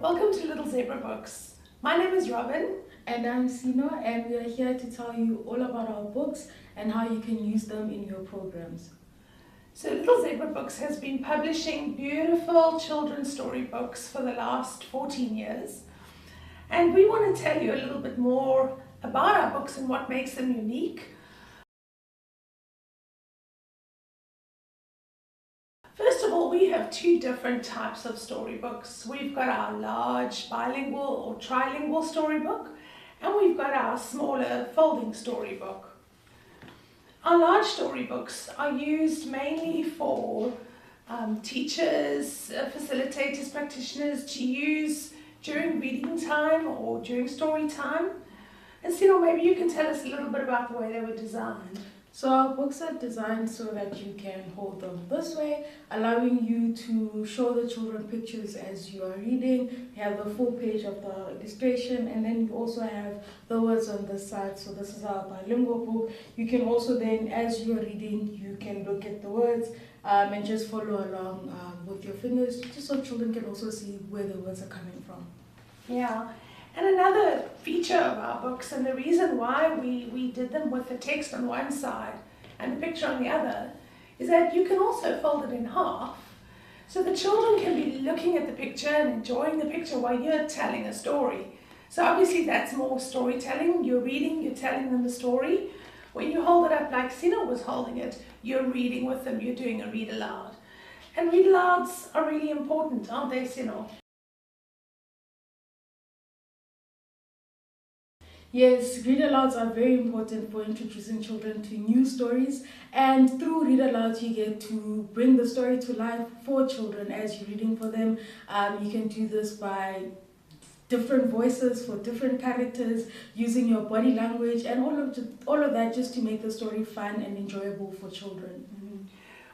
Welcome to Little Zebra Books. My name is Robin. And I'm Sino, and we are here to tell you all about our books and how you can use them in your programs. So Little Zebra Books has been publishing beautiful children's storybooks for the last 14 years. And we want to tell you a little bit more about our books and what makes them unique. First of all, we have two different types of storybooks. We've got our large bilingual or trilingual storybook, and we've got our smaller folding storybook. Our large storybooks are used mainly for teachers, facilitators, practitioners to use during reading time or during story time. And Sino, maybe you can tell us a little bit about the way they were designed. So our books are designed so that you can hold them this way, allowing you to show the children pictures as you are reading. You have the full page of the illustration, and then you also have the words on this side. So this is our bilingual book. You can also then, as you are reading, you can look at the words and just follow along with your fingers, just so children can also see where the words are coming from. Yeah. And another feature of our books, and the reason why we did them with the text on one side and the picture on the other, is that you can also fold it in half. So the children can be looking at the picture and enjoying the picture while you're telling a story. So obviously that's more storytelling. You're reading, you're telling them the story. When you hold it up like Sino was holding it, you're reading with them, you're doing a read aloud. And read alouds are really important, aren't they, Sino? Yes, read-alouds are very important for introducing children to new stories, and through read-alouds you get to bring the story to life for children as you're reading for them. You can do this by different voices for different characters, using your body language and all of that, just to make the story fun and enjoyable for children.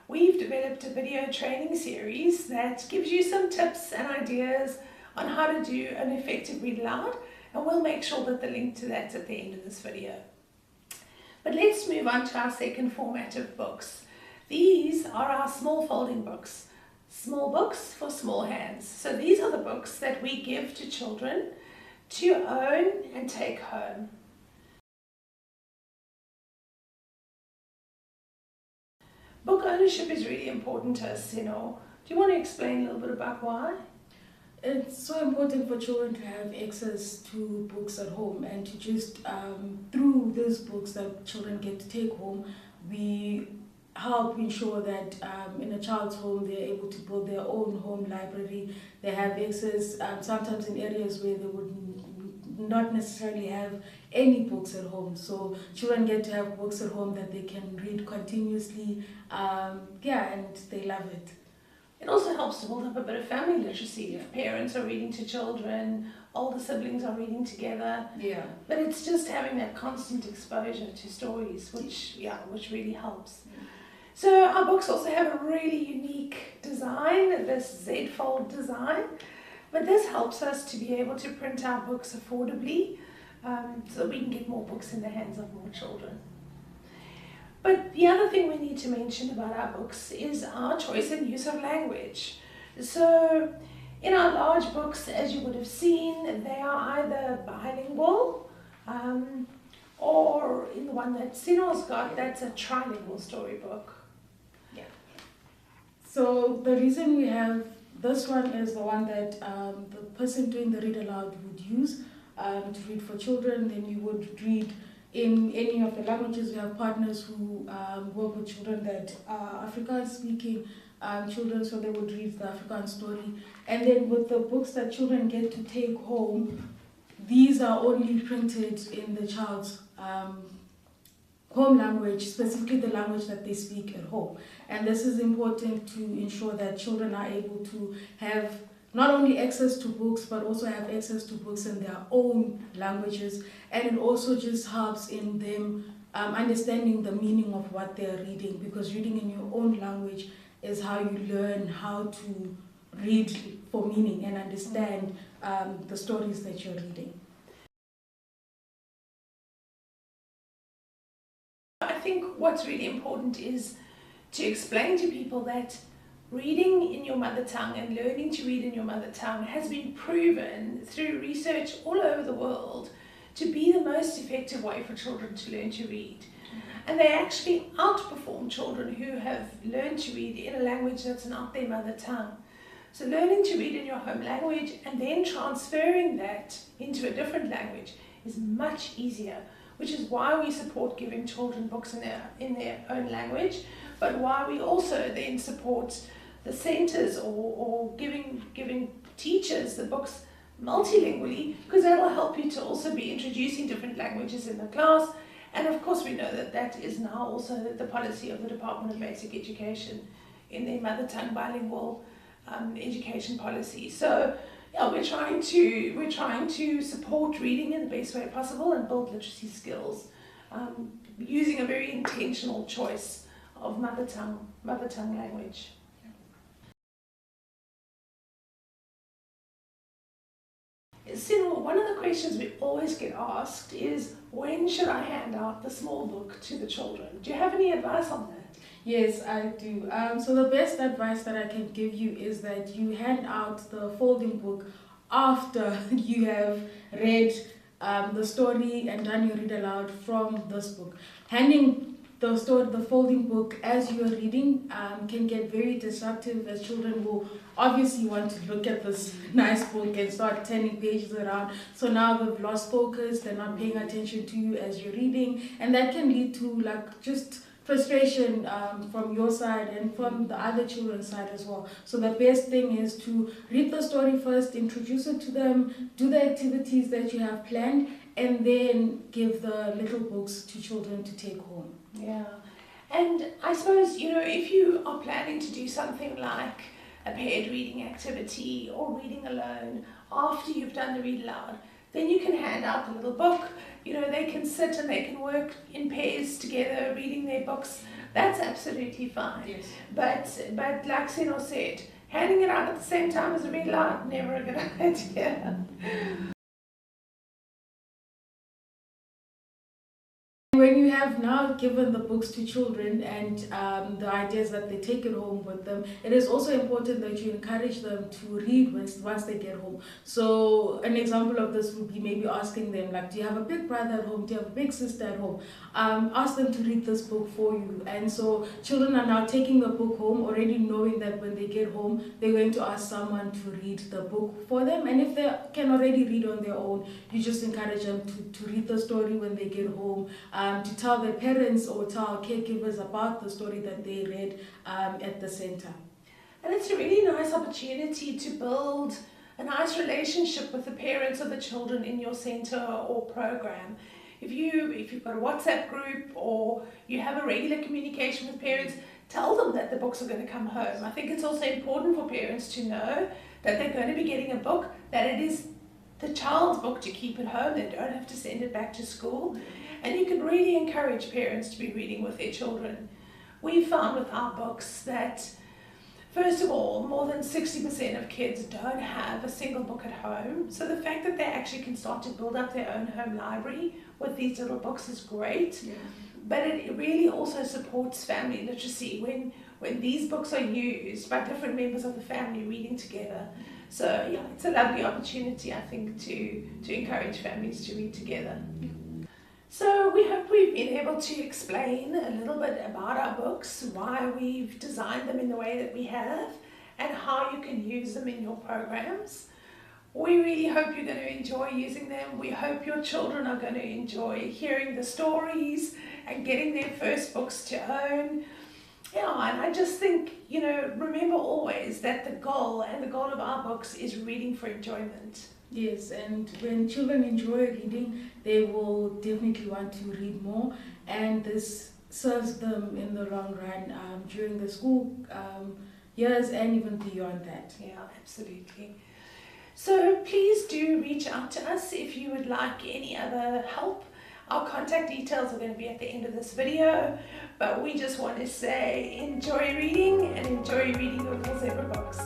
We've developed a video training series that gives you some tips and ideas on how to do an effective read aloud, and we'll make sure that the link to that's at the end of this video. But let's move on to our second format of books. These are our small folding books. Small books for small hands. So these are the books that we give to children to own and take home. Book ownership is really important to us, Do you want to explain a little bit about why? It's so important for children to have access to books at home, and to just, through those books that children get to take home, we help ensure that in a child's home they're able to build their own home library. They have access sometimes in areas where they would not necessarily have any books at home. So children get to have books at home that they can read continuously, and they love it. It also helps to build up a bit of family literacy if parents are reading to children, older siblings are reading together. Yeah. But it's just having that constant exposure to stories, which really helps. So our books also have a really unique design, this Z-fold design. But this helps us to be able to print our books affordably, so that we can get more books in the hands of more children. But the other thing we need to mention about our books is our choice and use of language. So in our large books, as you would have seen, they are either bilingual, or in the one that Sino's got, that's a trilingual storybook. Yeah. So the reason we have this one is the one that the person doing the read aloud would use to read for children. Then you would read in any of the languages. We have partners who work with children that are Afrikaans speaking children, so they would read the Afrikaans story. And then with the books that children get to take home, these are only printed in the child's home language, specifically the language that they speak at home. And this is important to ensure that children are able to have not only access to books, but also have access to books in their own languages. And it also just helps in them understanding the meaning of what they're reading, because reading in your own language is how you learn how to read for meaning and understand the stories that you're reading. I think what's really important is to explain to people that reading in your mother tongue and learning to read in your mother tongue has been proven through research all over the world to be the most effective way for children to learn to read. And they actually outperform children who have learned to read in a language that's not their mother tongue. So learning to read in your home language and then transferring that into a different language is much easier, which is why we support giving children books in their own language, but why we also then support the centres or giving teachers the books multilingually, because that will help you to also be introducing different languages in the class. And of course we know that that is now also the policy of the Department of Basic Education in their mother tongue bilingual education policy. So yeah, we're trying to support reading in the best way possible and build literacy skills using a very intentional choice of mother tongue language. So one of the questions we always get asked is, when should I hand out the small book to the children? Do you have any advice on that? Yes, I do. So the best advice that I can give you is that you hand out the folding book after you have read the story and done your read aloud from this book. Handing the folding book as you are reading can get very disruptive, as children will obviously want to look at this nice book and start turning pages around. So now they've lost focus, they're not paying attention to you as you're reading, and that can lead to just frustration from your side and from the other children's side as well. So the best thing is to read the story first, introduce it to them, do the activities that you have planned, and then give the little books to children to take home. Yeah, and I suppose, if you are planning to do something like a paired reading activity or reading alone after you've done the read aloud, then you can hand out the little book. They can sit and they can work in pairs together reading their books. That's absolutely fine. Yes. But like Seno said, handing it out at the same time as a read aloud, never a good idea. When you have now given the books to children and the idea is that they take it home with them, it is also important that you encourage them to read once they get home. So an example of this would be maybe asking them, do you have a big brother at home? Do you have a big sister at home? Ask them to read this book for you. And so children are now taking the book home already knowing that when they get home, they're going to ask someone to read the book for them. And if they can already read on their own, you just encourage them to read the story when they get home, to tell their parents or tell caregivers about the story that they read at the center. And it's a really nice opportunity to build a nice relationship with the parents of the children in your center or program. If you've got a WhatsApp group or you have a regular communication with parents, tell them that the books are going to come home. I think it's also important for parents to know that they're going to be getting a book, that it is the child's book to keep at home. They don't have to send it back to school. And you can really encourage parents to be reading with their children. We found with our books that, first of all, more than 60% of kids don't have a single book at home. So the fact that they actually can start to build up their own home library with these little books is great. Yeah. But it really also supports family literacy when these books are used by different members of the family reading together. So yeah, it's a lovely opportunity, I think, to encourage families to read together. So we hope we've been able to explain a little bit about our books, why we've designed them in the way that we have, and how you can use them in your programs. We really hope you're going to enjoy using them. We hope your children are going to enjoy hearing the stories and getting their first books to own. Yeah, and I just think, remember always that the goal of our books is reading for enjoyment. Yes, and when children enjoy reading, they will definitely want to read more, and this serves them in the long run during the school years and even beyond that. Yeah, absolutely. So please do reach out to us if you would like any other help. Our contact details are going to be at the end of this video, but we just want to say enjoy reading and enjoy reading your Little Zebra books.